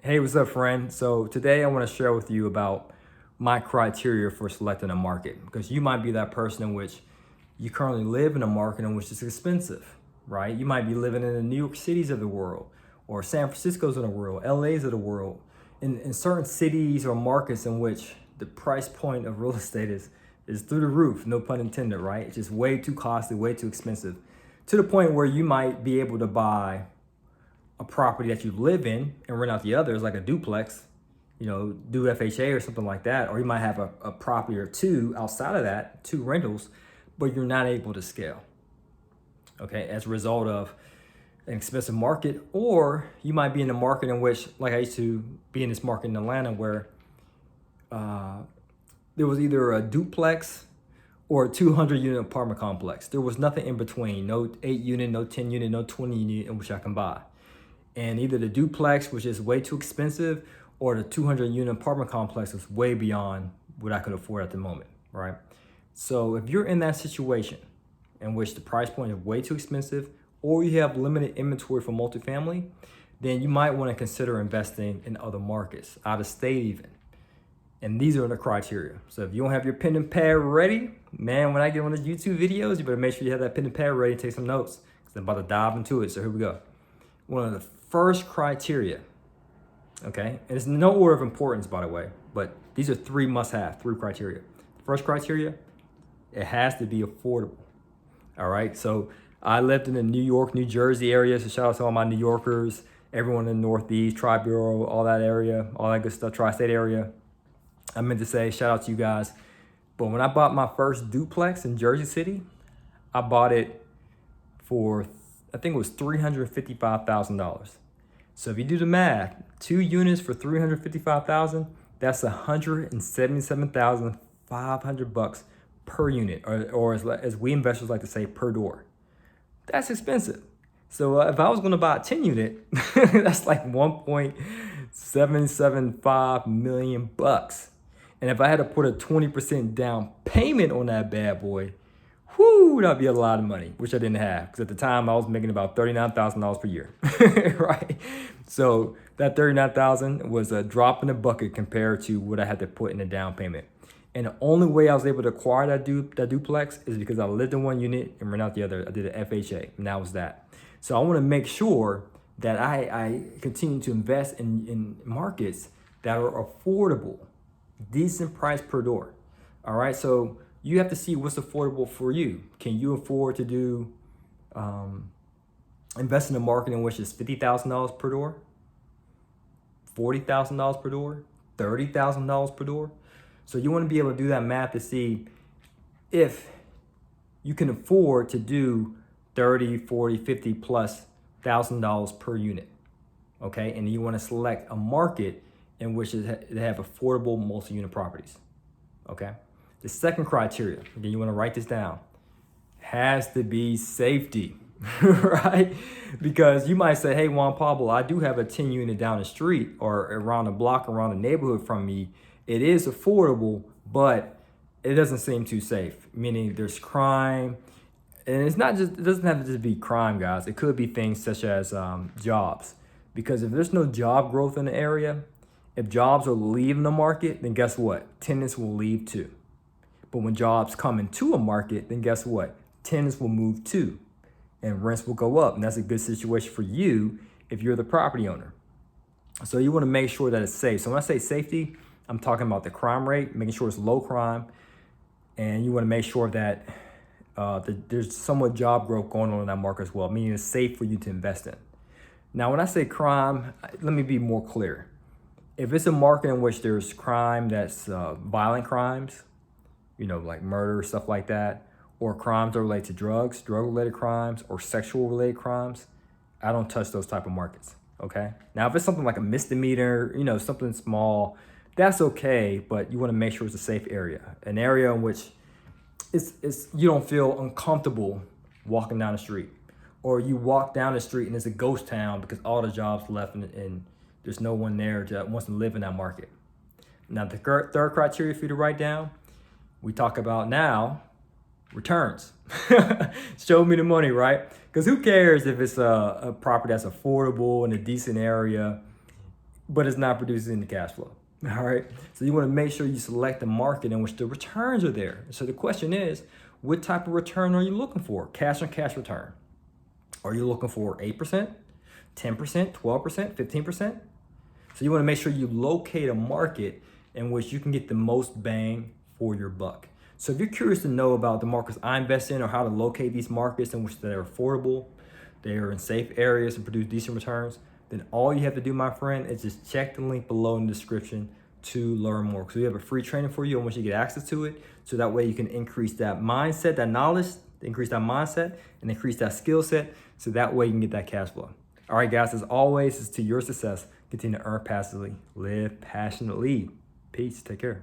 Hey, what's up, friend? So today I want to share with you about my criteria for selecting a market, because you might be that person in which you currently live in a market in which it's expensive, right? You might be living in the New York Cities of the world, or San Francisco's of the world, LA's of the world, in certain cities or markets in which the price point of real estate is through the roof, no pun intended, right? It's just way too costly, way too expensive, to the point where you might be able to buy a property that you live in and rent out the others, like a duplex, do FHA or something like that. Or you might have a property or two outside of that, two rentals, but you're not able to scale, okay, as a result of an expensive market. Or you might be in a market in which, like I used to be in this market in Atlanta, where there was either a duplex or a 200 unit apartment complex. There was nothing in between, no 8 unit, no 10 unit, no 20 unit in which I can buy. And either the duplex, which is way too expensive, or the 200 unit apartment complex was way beyond what I could afford at the moment, right? So if you're in that situation in which the price point is way too expensive, or you have limited inventory for multifamily, then you might want to consider investing in other markets, out of state even. And these are the criteria. So if you don't have your pen and pad ready, man, when I get on the YouTube videos, you better make sure you have that pen and pad ready and take some notes, because I'm about to dive into it. So here we go. One of the first criteria, okay, and it's no order of importance, by the way, but these are three criteria. First criteria, it has to be affordable. All right, so I lived in the New York, New Jersey area, so shout out to all my New Yorkers, everyone in the Northeast, Tri-Borough, all that area, all that good stuff, tri-state area. I meant to say shout out to you guys. But when I bought my first duplex in Jersey City, I bought it for, I think it was $355,000. So if you do the math, 2 units for $355,000, that's $177,500 per unit, or as we investors like to say, per door. That's expensive. So if I was going to buy a 10 unit, that's like $1.775 million bucks. And if I had to put a 20% down payment on that bad boy, whoo, that'd be a lot of money, which I didn't have, because at the time I was making about $39,000 per year, right? So that $39,000 was a drop in the bucket compared to what I had to put in the down payment. And the only way I was able to acquire that duplex is because I lived in one unit and rent out the other. I did an FHA, and that was that. So I want to make sure that I continue to invest in markets that are affordable, decent price per door. All right, so you have to see what's affordable for you. Can you afford to do invest in a market in which is $50,000 per door, $40,000 per door, $30,000 per door? So you want to be able to do that math to see if you can afford to do 30, 40, 50 plus $1,000 per unit. Okay, and you want to select a market in which they have affordable multi-unit properties. Okay. The second criteria, again, you want to write this down, has to be safety, right? Because you might say, hey, Juan, Pablo, I do have a 10 unit down the street or around the block, around the neighborhood from me. It is affordable, but it doesn't seem too safe, meaning there's crime. And it doesn't have to just be crime, guys. It could be things such as jobs. Because if there's no job growth in the area, if jobs are leaving the market, then guess what? Tenants will leave too. But when jobs come into a market, then guess what? Tenants will move too, and rents will go up. And that's a good situation for you if you're the property owner. So you want to make sure that it's safe. So when I say safety, I'm talking about the crime rate, making sure it's low crime. And you want to make sure that there's somewhat job growth going on in that market as well, meaning it's safe for you to invest in. Now, when I say crime, let me be more clear. If it's a market in which there's crime that's violent crimes, like murder, stuff like that, or crimes that relate to drugs, drug-related crimes, or sexual-related crimes, I don't touch those type of markets, okay? Now, if it's something like a misdemeanor, something small, that's okay, but you want to make sure it's a safe area, an area in which you don't feel uncomfortable walking down the street, or you walk down the street and it's a ghost town because all the jobs left and there's no one there that wants to live in that market. Now, the third criteria for you to write down, we talk about now returns. Show me the money, right? Because who cares if it's a property that's affordable in a decent area but it's not producing any cash flow. All right. So you want to make sure you select the market in which the returns are there. So the question is, what type of return are you looking for? Cash on cash return. Are you looking for 8%, 10%, 12%, 15%? So you want to make sure you locate a market in which you can get the most bang for your buck. So if you're curious to know about the markets I invest in or how to locate these markets in which they're affordable, they are in safe areas and produce decent returns, then all you have to do, my friend, is just check the link below in the description to learn more. Because we have a free training for you in which you get access to it. So that way you can increase that mindset, that knowledge, increase that mindset, and increase that skill set. So that way you can get that cash flow. All right, guys, as always, it's to your success. Continue to earn passively, live passionately. Peace. Take care.